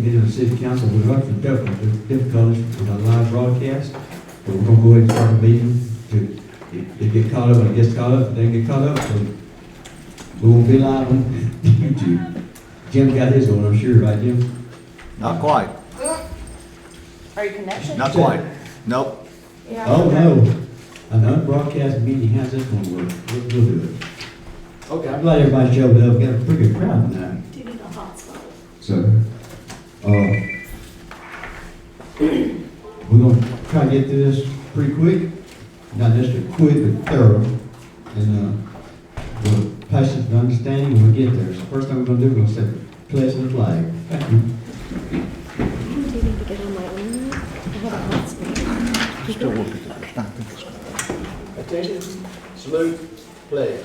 meeting of the city council, we're up for difficulties with our live broadcast, but we're gonna go ahead and start the meeting to, if get caught up, when it gets caught up, they get caught up, so we won't be live on YouTube. Jim got his on, I'm sure, right, Jim? Not quite. Are you connected? Not quite. Nope. Yeah. Oh, no. An unbroadcast meeting, how's this gonna work? We'll do it. Okay, I'm glad everybody showed up. We got a pretty good crowd tonight. Do you need a hotspot? So, we're gonna try to get through this pretty quick. Not just a quick, but thorough. And, we'll patience and understanding when we get there. So first thing we're gonna do, we're gonna set the pledge of the flag. Thank you. Do you need to get on my own? I have a hotspot. Still working. Attention, salute, pledge.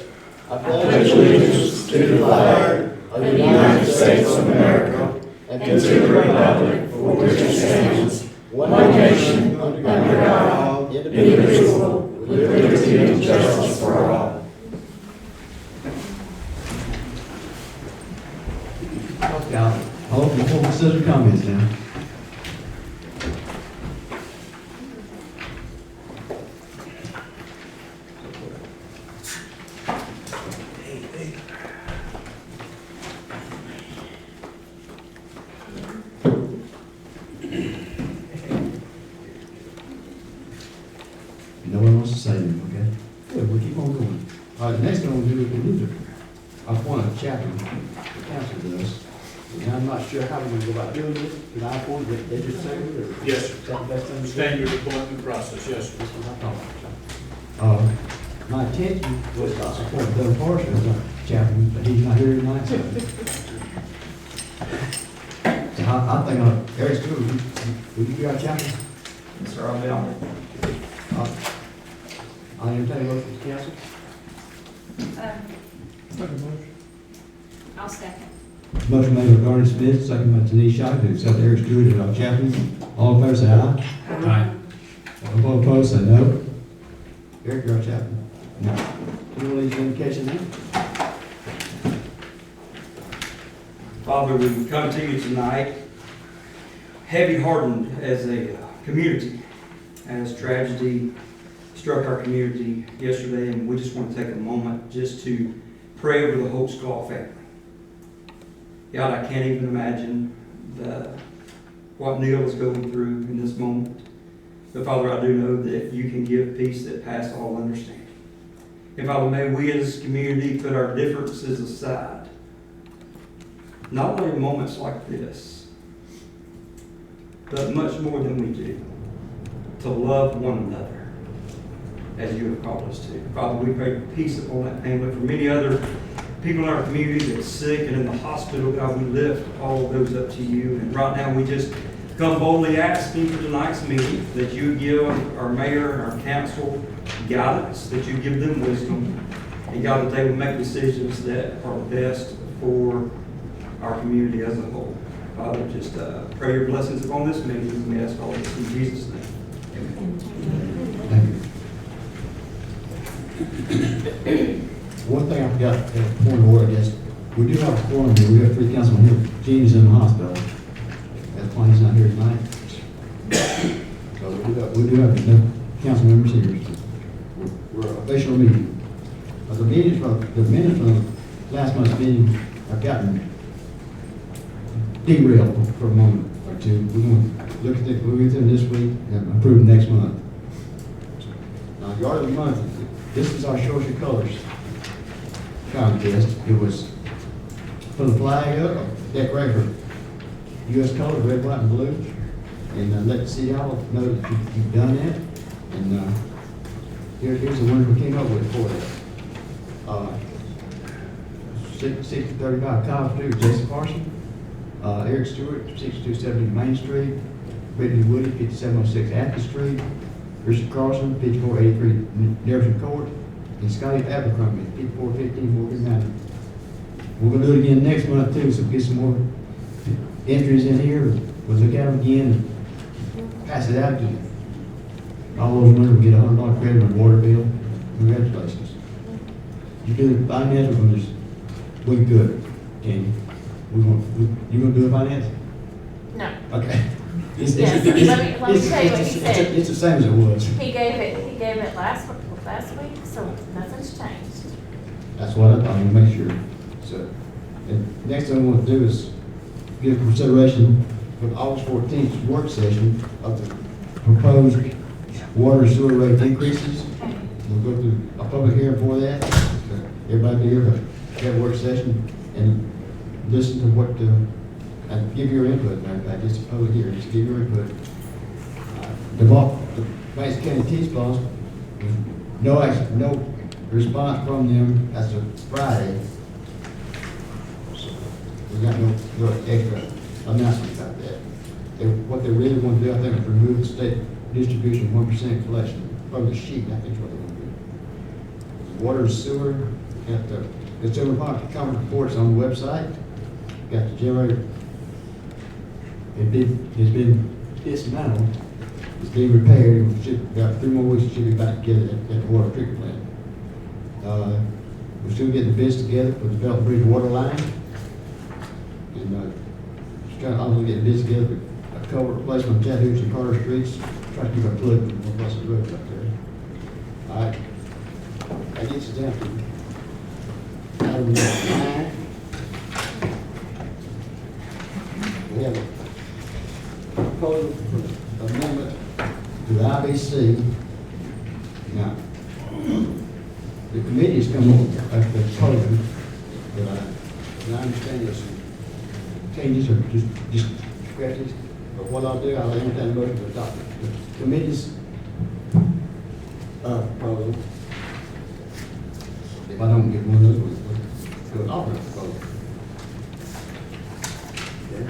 I pledge allegiance to the flag of the United States of America and to the republic for which it stands, one nation, under God, indivisible, with liberty and justice for all. Okay, I'll hold the full consider comments now. No one wants to say anything, okay? Good, we'll keep on going. All right, the next thing we'll do is we need to appoint a chaplain. The council does. And I'm not sure how we're gonna go about doing this. Can I appoint it? They just say it, or? Yes, Is that the best thing to do? standard appointment process, yes. That's what I thought. My intention was to support Bill Parson as a chaplain, but he's not here tonight, so. So I think, Eric Stewart, would you be our chaplain? Yes, sir, I'll be on it. I'll entertain a motion to council. I'll second. Motion made by Garnet Smith, second by Denise Shaw, to accept Eric Stewart as our chaplain. All in favor say aye. Aye. All opposed say no. Eric, you're our chaplain. No. You want to leave indication there? Father, we come to you tonight heavy-hearted as a community, as tragedy struck our community yesterday, and we just want to take a moment just to pray over the Hope Scott family. God, I can't even imagine what Neil is going through in this moment. But Father, I do know that you can give peace that passes all understanding. And Father, may we as a community put our differences aside, not only in moments like this, but much more than we do, to love one another as you have called us to. Father, we pray peace upon that family. For many other people in our community that's sick and in the hospital, God, we lift all of those up to you. And right now we just come boldly asking for tonight's meeting that you give our mayor and our council guidance, that you give them wisdom, and God, that they will make decisions that are best for our community as a whole. Father, just pray your blessings upon this meeting, and we ask all this in Jesus' name. Amen. Thank you. One thing I forgot, point of order, I guess, we do have a quorum here, we have 3 councilmen here. Gene's in the hospital. That's why he's not here tonight. So we do have enough council members here. We're official meeting. The minutes from last month's meeting have gotten derailed for a moment or two. We're going to look at it, we'll get them this week and approve next month. Now, the order of the month, this is our Show Your Colors contest. It was for the flag up, decorator, U.S. colors, red, white, and blue. And let the city hall know that you've done that. And here's the ones we came up with for that. 6035 Cobb Street, Jason Parson. Eric Stewart, 6270 Main Street. Brittany Woody, 5706 Atkins Street. Richard Carlson, 5483 Nelson Court. And Scotty Abercrombie, 5415 Morgan Mountain. We're going to do it again next month too, so get some more entries in here. We'll look at them again and pass it out to you. All those winners will get a $100 credit on water bill. Congratulations. You do the finance, we're going to just, we good. Can you? You gonna do a finance? Okay. Yes, let me tell you what he said. It's the same as it was. He gave it last week, so nothing's changed. That's what I thought, I want to make sure. So, and next thing I want to do is give consideration for the August 14th work session of the proposed water and sewer rate increases. We'll go through a public hearing for that. So everybody be here to have a work session and listen to what, and give your input, matter of fact, it's a public hearing, just give your input. The Banks County T-Splosh, no action, no response from them as of Friday. So we got no extra announcement about that. What they really want to do, I think, is remove the state distribution 1% collection from the sheet. I think is what they want to do. Water and sewer, got the consumer comment reports on the website. Got the generator. It's been dismantled. It's being repaired. We should, got 3 more weeks, it should be back together at the water treatment plant. We're still getting the bids together for the Belt Bridge water line. And just trying to also get the bids together for a culvert replacement on Chattanooga and Carter Streets. Try to keep our flood from one plus the roads up there. All right. That gets us down to item number 9. We have a proposal for amendment to the IBC. Now, the committee has come up with a proposal that I understand there's some changes or just scratches. But what I'll do, I'll entertain a motion to adopt the committee's proposal. If I don't get one of those, we'll do an alternate proposal. Okay.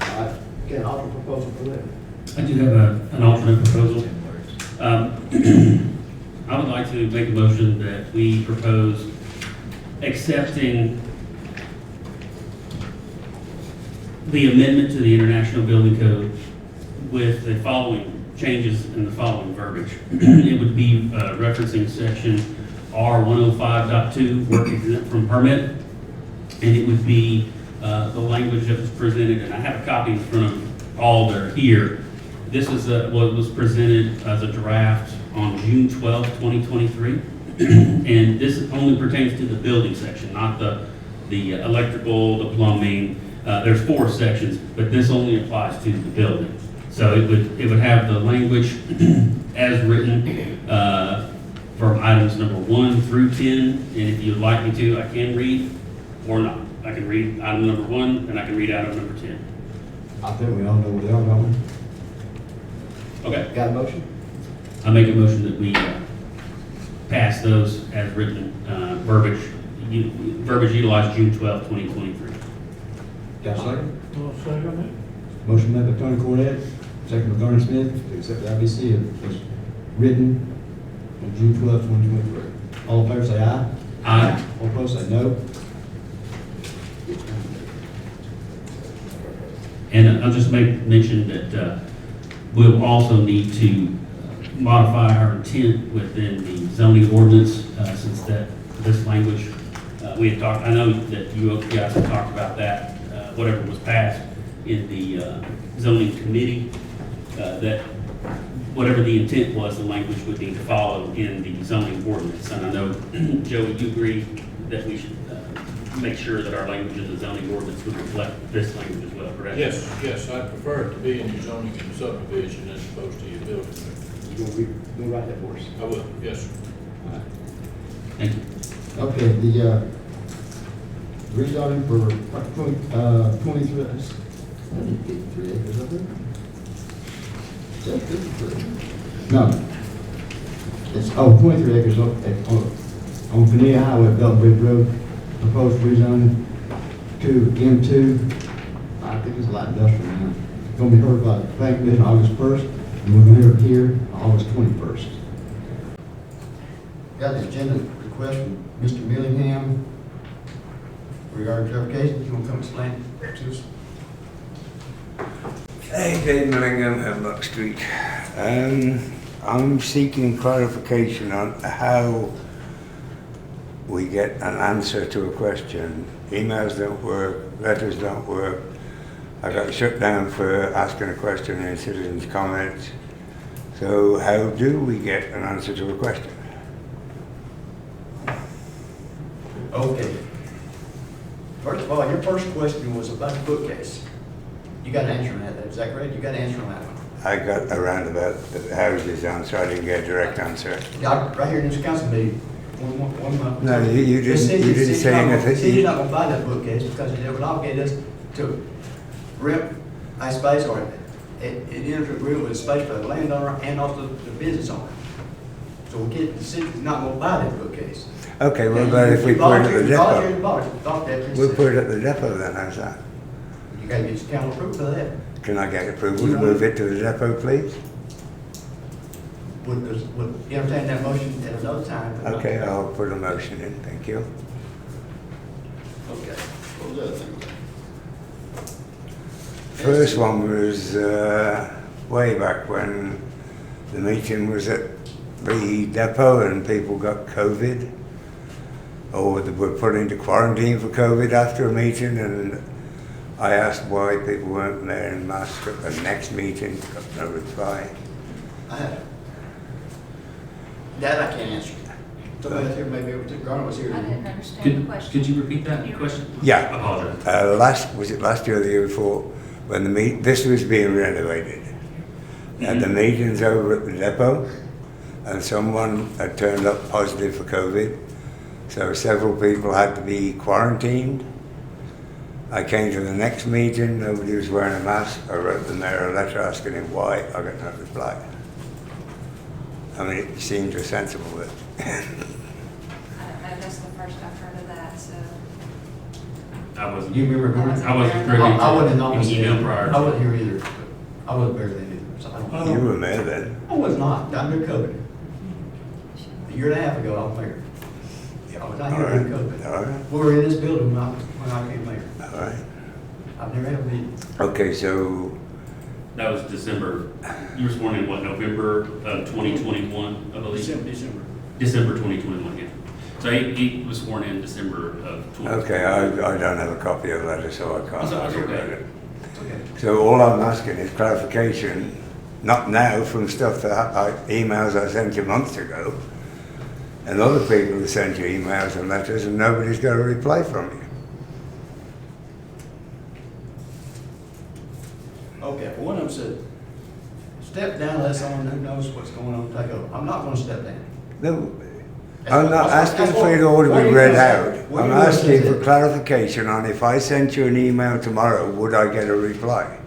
All right. Get an alternate proposal for that. I do have an alternate proposal. I would like to make a motion that we propose accepting the amendment to the International Building Code with the following changes in the following verbiage. It would be referencing section R105.2, work exempt from permit, and it would be the language that was presented, and I have a copy in front of all that are here. This is what was presented as a draft on June 12, 2023, and this only pertains to the building section, not the electrical, the plumbing. There's 4 sections, but this only applies to the building. So it would have the language as written from items number 1 through 10, and if you'd like me to, I can read or not. I can read item number 1, and I can read item number 10. I think we all know where they are, don't we? Okay. Got a motion? I make a motion that we pass those as written, verbiage utilized June 12, 2023. Got a second? I'll second it. Motion made by Tony Cornett, second by Garner Smith, to accept the IBC as written on June 12, 2023. All in favor say aye. Aye. All opposed say no. And I'll just mention that we'll also need to modify our intent within the zoning ordinance, since this language, we had talked, I know that you guys have talked about that, whatever was passed in the zoning committee, that whatever the intent was, the language would need to follow in the zoning ordinance. And I know, Joe, you agree that we should make sure that our language in the zoning ordinance would reflect this language as well, correct? Yes, I prefer it to be in your zoning and subdivision as opposed to your building. You gonna write that for us? I will, yes, sir. All right. Thank you. Okay, the rezoning for 23, that's 53 acres up there? Is that 53? No. It's, 23 acres on Panea Highway, Belt Bridge Road, proposed rezoning to M2. I think it's light industrial now. It's gonna be heard by the planning commission August 1st, and we're gonna hear it here August 21st. Got the agenda request from Mr. Millingham regarding clarification. You want to come explain it to us? Hey, Dave Millingham, Hemlock Street. I'm seeking clarification on how we get an answer to a question. Emails don't work, letters don't work. I got shut down for asking a question in citizens' comments. So how do we get an answer to a question? Okay. First of all, your first question was about the bookcase. You got an answer on that, is that correct? You got an answer on that one? I got around about the houses answer, I didn't get a direct answer. Yeah, right here in this council meeting, one month. No, you The didn't say anything. City's not gonna buy that bookcase because it would obligate us to rent a space or it enters agreement with the space for the landowner and also the business owner. So the city's not gonna buy that bookcase. Okay, well, but if we put it at the depot, Bought that. we'll put it at the depot then, how's that? You gotta get council approval for that. Can I get approval to move it to the depot, please? Would entertain that motion at another time. Okay, I'll put a motion in, thank you. Okay. What was the other thing? First one was way back when the meeting was at the depot and people got COVID, or they were put into quarantine for COVID after a meeting, and I asked why people weren't wearing masks at the next meeting, got no reply. That I can't answer. Somebody else here maybe able to, Garner was here. I didn't understand the question. Could you repeat that question? Yeah. I apologize. Last year or the year before, when this was being renovated, and the meeting's over at the depot, and someone had turned up positive for COVID, so several people had to be quarantined. I came to the next meeting, nobody was wearing a mask. I wrote the mayor a letter asking him why. I got no reply. I mean, it seemed sensible, but That's the first I've heard of that, so. I wasn't. You remember? I wasn't privy I wasn't to on any email prior. I wasn't here either. I wasn't there then either. So I don't know. you were mayor then. I was not. I'm under COVID. A year and a half ago, I was mayor. I was not here during COVID. All right, We were in this building when I became mayor. all right. I've never had a meeting. Okay, so That was December. You were sworn in, what, November of 2021, I believe? December 2021, yeah. So he was sworn in December of 2021. okay, I don't have a copy of the letter, so I can't That's argue okay. about it. It's okay. So all I'm asking is clarification, not now from stuff emails I sent you months ago, and other people have sent you emails and letters, and nobody's got a reply from you. Okay, well, one of them said, step down, let someone who knows what's going on take over. I'm not gonna step down. No, I'm not asking for it all to be read out. I'm asking for clarification on if I sent you an email tomorrow, would I get a reply?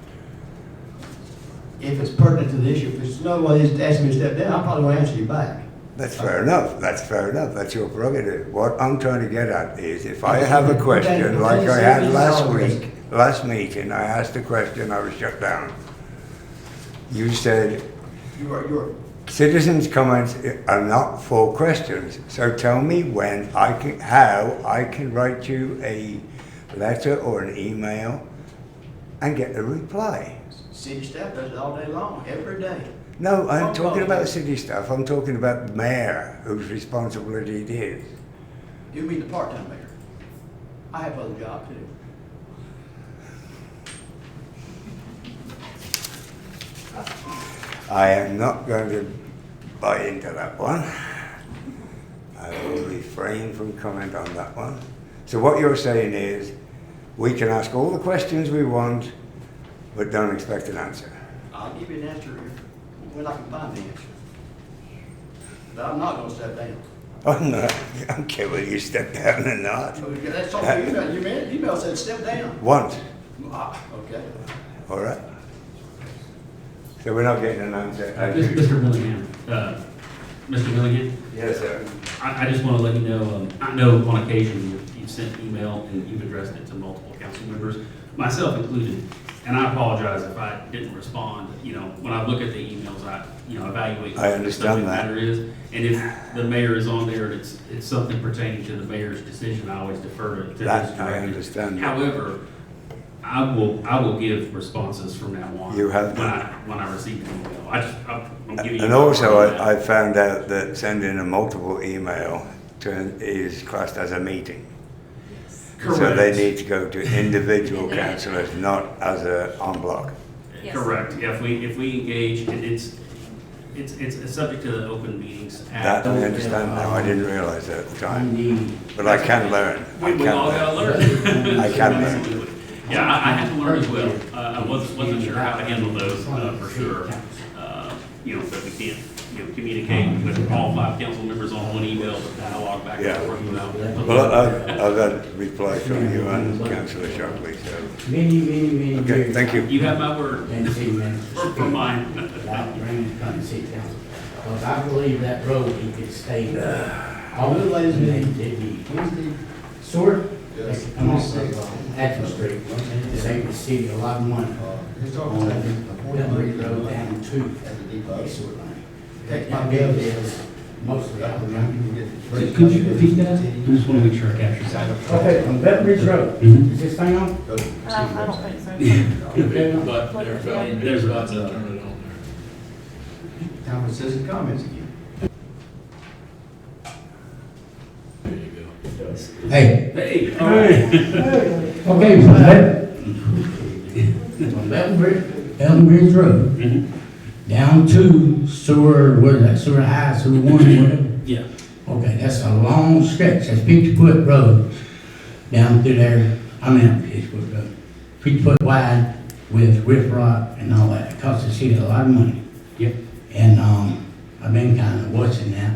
If it's pertinent to the issue, if there's no way to ask me to step down, I probably won't answer you back. That's fair enough, that's fair enough, that's your prerogative. What I'm trying to get at is, if I have a question like I had last meeting, I asked a question, I was shut down. You said, You're, citizens' comments are not for questions, so tell me how I can write you a letter or an email and get a reply. city staff does it all day long, every day. No, I'm talking about city staff, I'm talking about the mayor, whose responsibility it is. You mean the part-time mayor? I have other jobs too. I am not going to buy into that one. I will refrain from comment on that one. So what you're saying is, we can ask all the questions we want, but don't expect an answer. I'll give you an answer when I can find the answer. But I'm not gonna step down. Oh, no, I don't care whether you step down or not. So that's all you email. Your email said step down. Once, Okay. all right? So we're not getting an answer. Mr. Willingham, Mr. Willingham, Yes, sir. I just want to let you know, I know on occasion you've sent email and you've addressed it to multiple council members, myself included, and I apologize if I didn't respond. You know, when I look at the emails, I evaluate. I understand what the that. matter is, and if the mayor is on there and it's something pertaining to the mayor's decision, I always defer to his That, I direction. understand. However, I will give responses from now on. You have when I receive an email. I'm giving you. And also, I found out that sending a multiple email is classed as a meeting. So they Correct. need to go to individual councillors, not as a en bloc. Yes. Correct. Yeah, if we engage, it's subject to the Open Meetings Act. That I understand now, I didn't realise that at the time. But I can learn. I We can all gotta learn. learn. I can learn. Absolutely. Yeah, I had to learn as well. I wasn't sure how to handle those, for sure. But we can't, communicate with all 5 council members on one email, but dialogue back Yeah. and forth without. Well, I've had replies from you and Councillor Shockley, so. Many Okay, years. thank you. You have my word, And city manager. for mine. Without bringing it from the city council. Because I believe that road, he could stay there. All the ways that it'd be sewer, they could come off of Action Street, save the city a lot of money. On Belgrade Road down to the sewer line. That bill is mostly out of the. Could you repeat that? I just want to make sure I capture that. Okay, on Belgrade Road, Mhm. is this thing on? I don't think so. But there's a button to turn it on there. Time for citizen comments again. There you go. Hey. Hey, all right. Okay, from Elton Bridge Road, Mhm. down to sewer, what is that, sewer high, sewer one, whatever? Yeah. Okay, that's a long stretch, that's 50-foot road down through there, 50-foot road, 50-foot wide with riff rock and all that. It costs the city a lot of money. Yep. And, I've been kind of watching that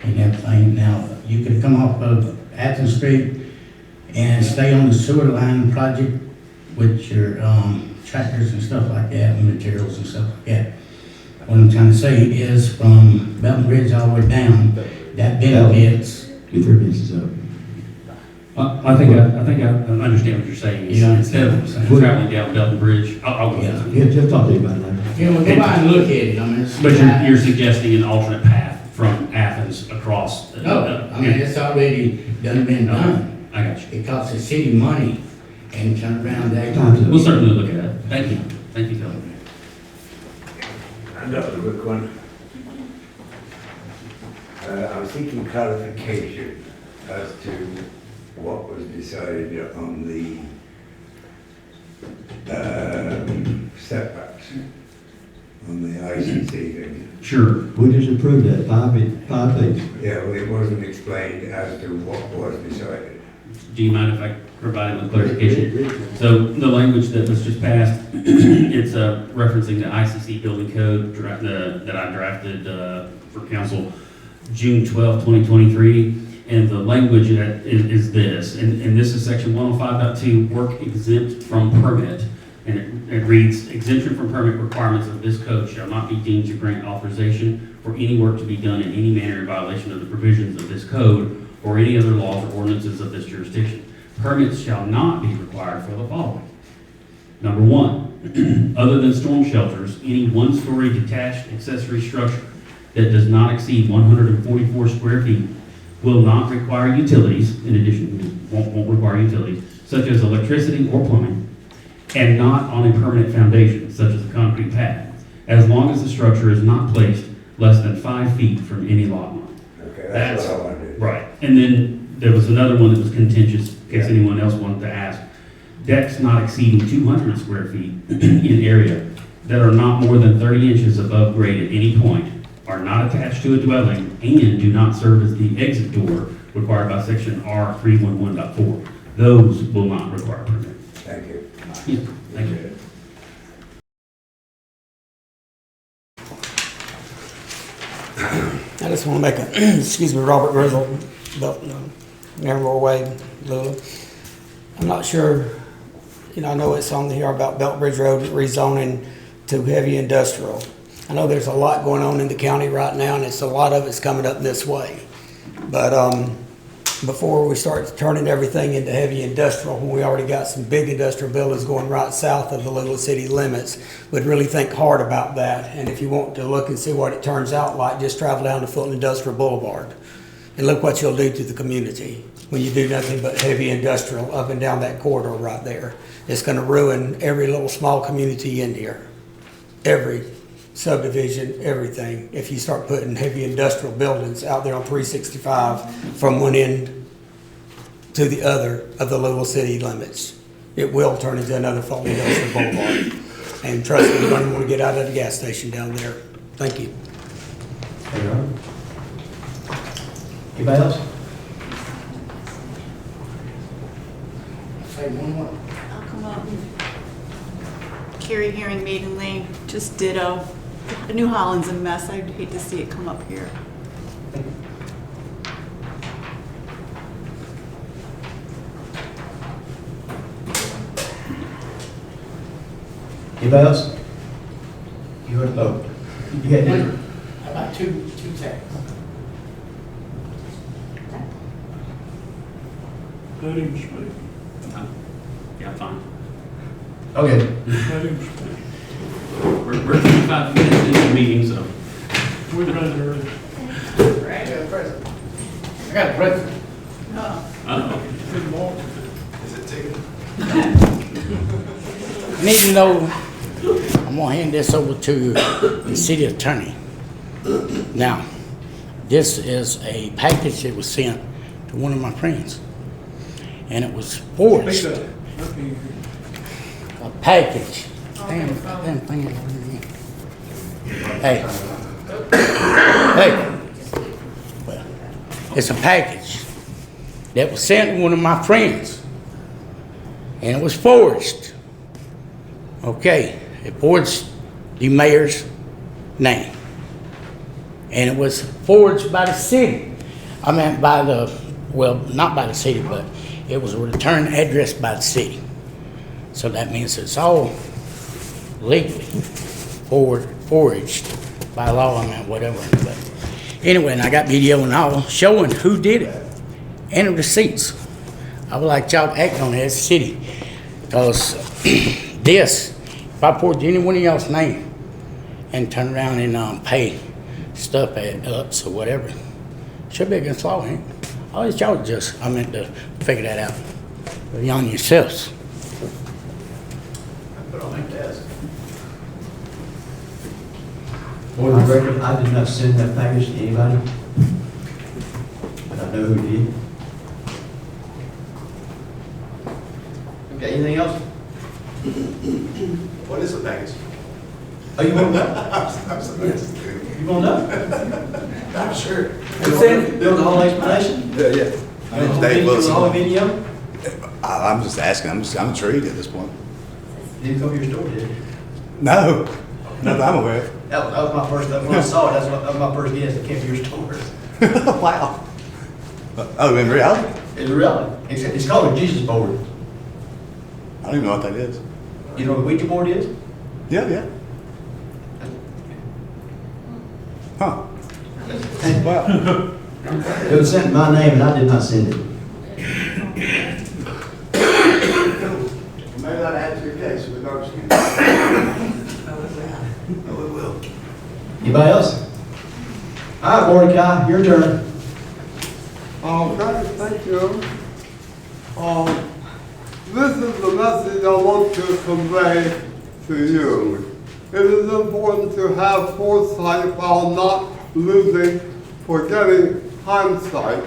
and everything. Now, you could come off of Athens Street and stay on the sewer line project with your, tractors and stuff like that, and materials and stuff like that. What I'm trying to say is from Belton Bridge all the way down, that benefits. Your 3 minutes is up. I think I understand what you're saying. Yeah. Instead of traveling down Belton Bridge, I'll go. Yeah. Yeah, just talk to you about it later. You know, go by and look at it, I mean, it's. But you're suggesting an alternate path from Athens across. No, I mean, it's already been done. I got you. It costs the city money and turn around there. We'll certainly look at it. Thank you. Thank you, Phil. Another quick one. I was seeking clarification as to what was decided on the setbacks on the ICC thing. Sure. We just approved that, 5 feet. Yeah, well, it wasn't explained as to what was decided. Do you mind if I provide him with clarification? So the language that was just passed, it's referencing the ICC Building Code that I drafted for council June 12, 2023. And the language is this, and this is section 105.2, work exempt from permit. And it reads, exemption from permit requirements of this code shall not be deemed to grant authorization for any work to be done in any manner in violation of the provisions of this code or any other laws or ordinances of this jurisdiction. Permits shall not be required for the following. Number 1, other than storm shelters, any one-story detached accessory structure that does not exceed 144 square feet will not require utilities, in addition, won't require utilities, such as electricity or plumbing, and not on a permanent foundation, such as a concrete pad, as long as the structure is not placed less than 5 feet from any lot line. Okay, that's what I wanted. Right. And then there was another one that was contentious, in case anyone else wanted to ask. Decks not exceeding 200 square feet in area that are not more than 30 inches above grade at any point are not attached to a dwelling and do not serve as the exit door required by section R311.4. Those will not require permit. Thank you. Yeah, thank you. I just want to make a, excuse me, Robert Grizzle, Nevermore Way, Lula. I'm not sure, I know it's on here about Belt Bridge Road rezoning to heavy industrial. I know there's a lot going on in the county right now, and a lot of it's coming up this way. But before we start turning everything into heavy industrial, when we already got some big industrial buildings going right south of the little city limits, we'd really think hard about that. And if you want to look and see what it turns out like, just travel down to Fulton Industrial Boulevard and look what you'll do to the community when you do nothing but heavy industrial up and down that corridor right there. It's going to ruin every little small community in here, every subdivision, everything, if you start putting heavy industrial buildings out there on 365 from one end to the other of the Louisville city limits. It will turn into another Fulton Industrial Boulevard. And trust me, you don't even want to get out of the gas station down there. Thank you. Thank you, Your Honor. Anybody else? Say one more. I'll come up. Carrie Herring, Maiden Lane, just ditto. New Holland's a mess. I'd hate to see it come up here. Anybody else? You heard the vote. You had dinner. How about two tags? Let him speak. Yeah, I'm fine. Okay. Let him speak. We're 25 minutes into the meeting, so. We run early. I got a present. I got a present. Uh-oh. Good morning. I need to know, I'm gonna hand this over to the city attorney. Now, this is a package that was sent to one of my friends. And it was forged. A package. Damn thing is over here. Hey. Hey. Well, it's a package that was sent to one of my friends. And it was forged. Okay, it forged the mayor's name. And it was forged by the city. I mean, by the, well, not by the city, but it was a return address by the city. So that means it's all legally forged by law, I mean, whatever. But anyway, and I got video and all showing who did it and the receipts. I would like y'all to act on it as a city. Because this, if I poured any one of y'all's name and turn around and pay stuff at ups or whatever, should be against law, ain't it? I'll let y'all just, I meant to figure that out. Beyond yourselves. Put on my desk. For the record, I did not send that package to anybody. But I know who did. Okay, anything else? What is the package? Oh, you want to know? You want to know? I'm sure. Build the whole explanation? Yeah. Dave Wilson. The whole video? I'm just asking. I'm intrigued at this point. Didn't come to your store, did you? No, not that I'm aware of. That was my first, when I saw it, that was my first guess that came to your store. Wow. Oh, in reality? It's really, it's called a Jesus board. I don't even know what that is. You know what a Ouija board is? Yeah. Huh. Wow. It was sent in my name and I did not send it. Maybe that adds to your case. We understand. Oh, it will. Anybody else? All right, Mordecai, your turn. Thank you. This is the message I want to convey to you. It is important to have foresight while not losing, forgetting hindsight.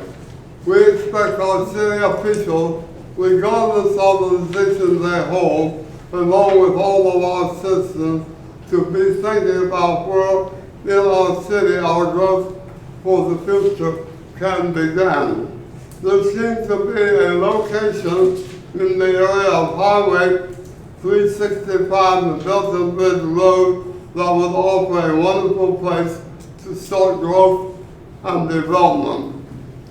We expect our city officials, regardless of the position they hold, along with all of our citizens, to be thinking about where in our city our growth for the future can be done. There seems to be a location in the area of Highway 365 and Belton Bridge Road that would offer a wonderful place to start growth and development.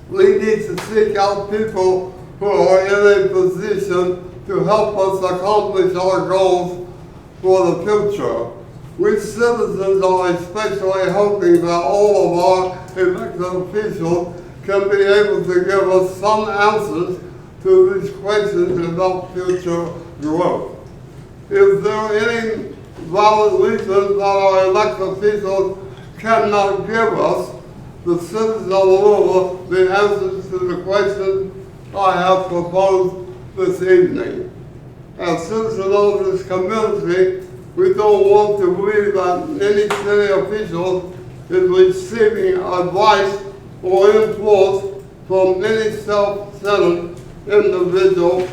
We need to seek out people who are in a position to help us accomplish our goals for the future. We citizens are especially hoping that all of our elected officials can be able to give us some answers to these questions about future growth. If there are any valid reasons that our elected officials cannot give us, the citizens of Lula, the answers to the questions I have proposed this evening. As citizens of this community, we don't want to believe that any city official is receiving advice or influence from any self-centered individual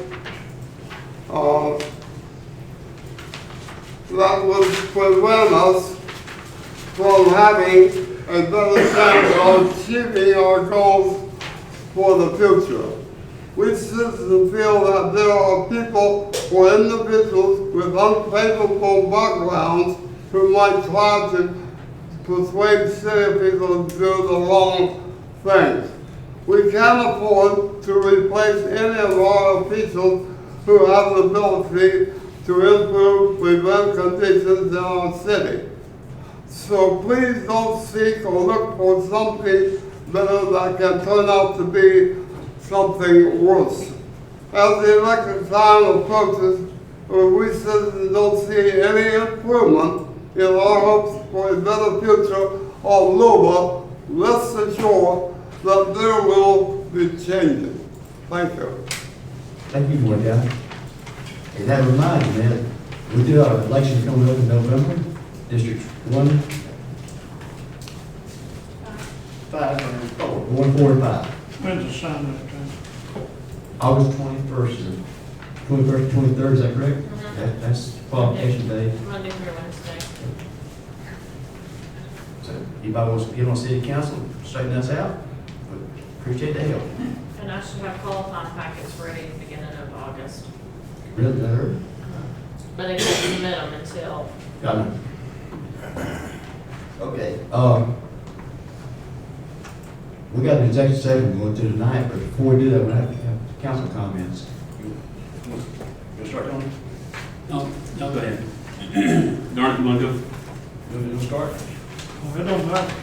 that would prevent us from having a better chance of achieving our goals for the future. We citizens feel that there are people or individuals with unfavorable backgrounds who might try to persuade city people to do the wrong things. We can't afford to replace any of our officials who have the ability to improve, prevent conditions in our city. So please don't seek or look for something better that can turn out to be something worse. As the election time approaches, we citizens don't see any improvement in our hopes for a better future of Lula. Rest assured that there will be changes. Thank you. Thank you, Mordecai. And that reminds me that we do have an election coming up in November, District 1, 1, 4, and 5. When's the sign that time? August 21st, 21st, 23rd, is that correct? That's qualification day. Monday through Wednesday. So anybody wants to get on city council, straighten us out, appreciate the help. And I should have qualifying packets ready at the beginning of August. Really, that hurt? But they can't submit them until, I know. Okay, we got an executive session going to tonight, but before we do that, we have to have council comments. You start, Tony? No, go ahead. Darn, you want to go? You start? Well, it don't matter.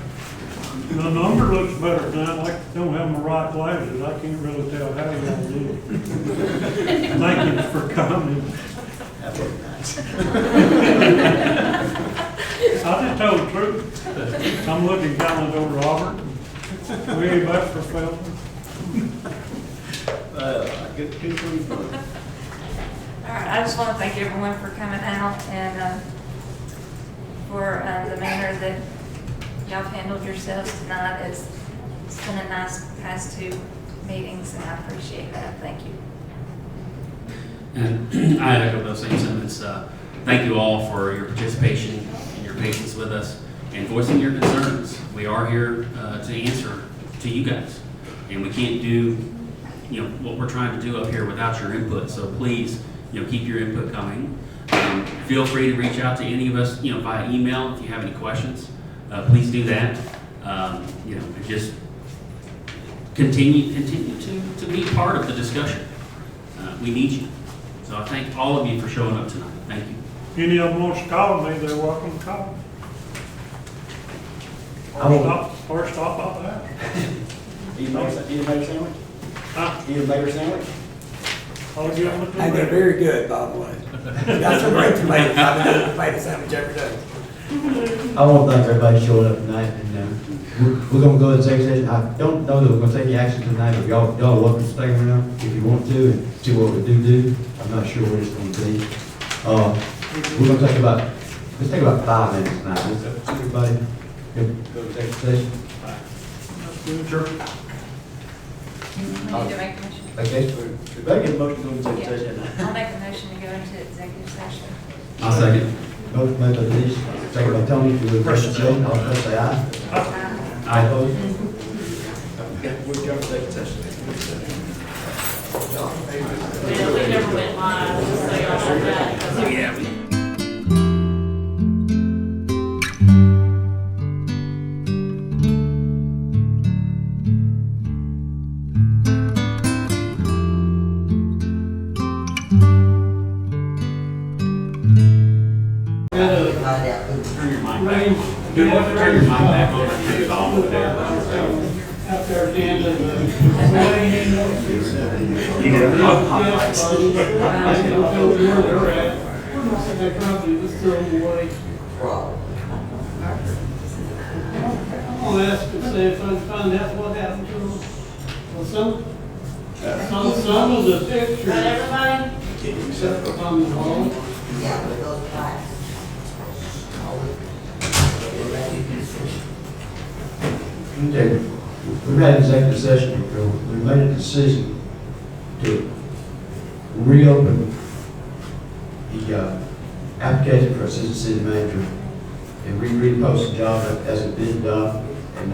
The number looks better tonight, I don't have my right glasses, I can't really tell how y'all do it. Thank you for coming. That was nice. I just told the truth. I'm looking kind of over Robert. Way back for Felton. Good for you. All right, I just want to thank everyone for coming out and for the manner that y'all handled yourselves tonight. It's been a nice past 2 meetings, and I appreciate that. Thank you. And I echo those same sentiments. Thank you all for your participation and your patience with us and voicing your concerns. We are here to answer to you guys, and we can't do, what we're trying to do up here without your input. So please, keep your input coming. Feel free to reach out to any of us, via email if you have any questions. Please do that. And just continue to be part of the discussion. We need you. So I thank all of you for showing up tonight. Thank you. Any of them wants to call me, they're welcome to call. Or stop out the house. You made a sandwich? Huh? You made a sandwich? I'll give them a And they're very good, by the way. Got some great tomatoes. I've been doing tomato sandwich every day. I want to thank everybody showing up tonight, and we're going to go to the executive session. I don't know that we're going to take any action tonight, but y'all are welcome to stay around if you want to and see what we do. I'm not sure what it's going to be. We're going to take let's take about 5 minutes tonight. Is everybody good? Go to executive session? Sure. We need to make a motion. Okay. Better get a motion to go into executive session. I'll make a motion to go into executive session. I'll second. Motion made by Denise, second by Tony, to the executive session. All in favor, say aye. Aye. Opposed? We're going to executive session. we never went live, so y'all know that. Yeah. Turn your mic back. Turn your mic back on and turn it off over there. Out there at the end of the. You get a hot mics. I'll ask to see if I can find out what happened to them. Well, some of the pictures. Right, everybody? On the wall. Okay, we've had an executive session, we made a decision to reopen the application for assistant city manager and repost the job as it been done. And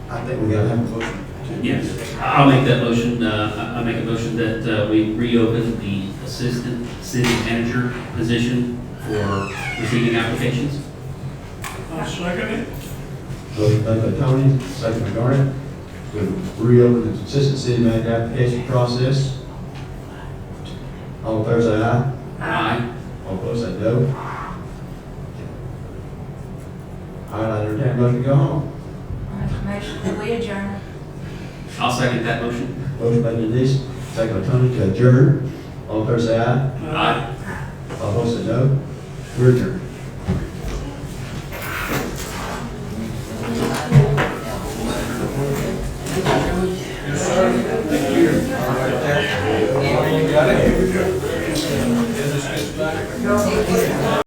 I think we gotta have a motion. Yes, I'll make that motion. I make a motion that we reopen the assistant city manager position for receiving applications. I'll second it. Motion made by Tony, second by Garnet, to reopen the assistant city manager application process. All in favor say aye. Aye. All opposed say no. All right, I entertain a motion to go home. Motion that we adjourn. I'll second that motion. Motion by Denise, second by Tony to adjourn. All in favor say aye. Aye. All opposed say no. We're adjourned. Yes, sir. Thank you. All right, there. You got it? Business gets back.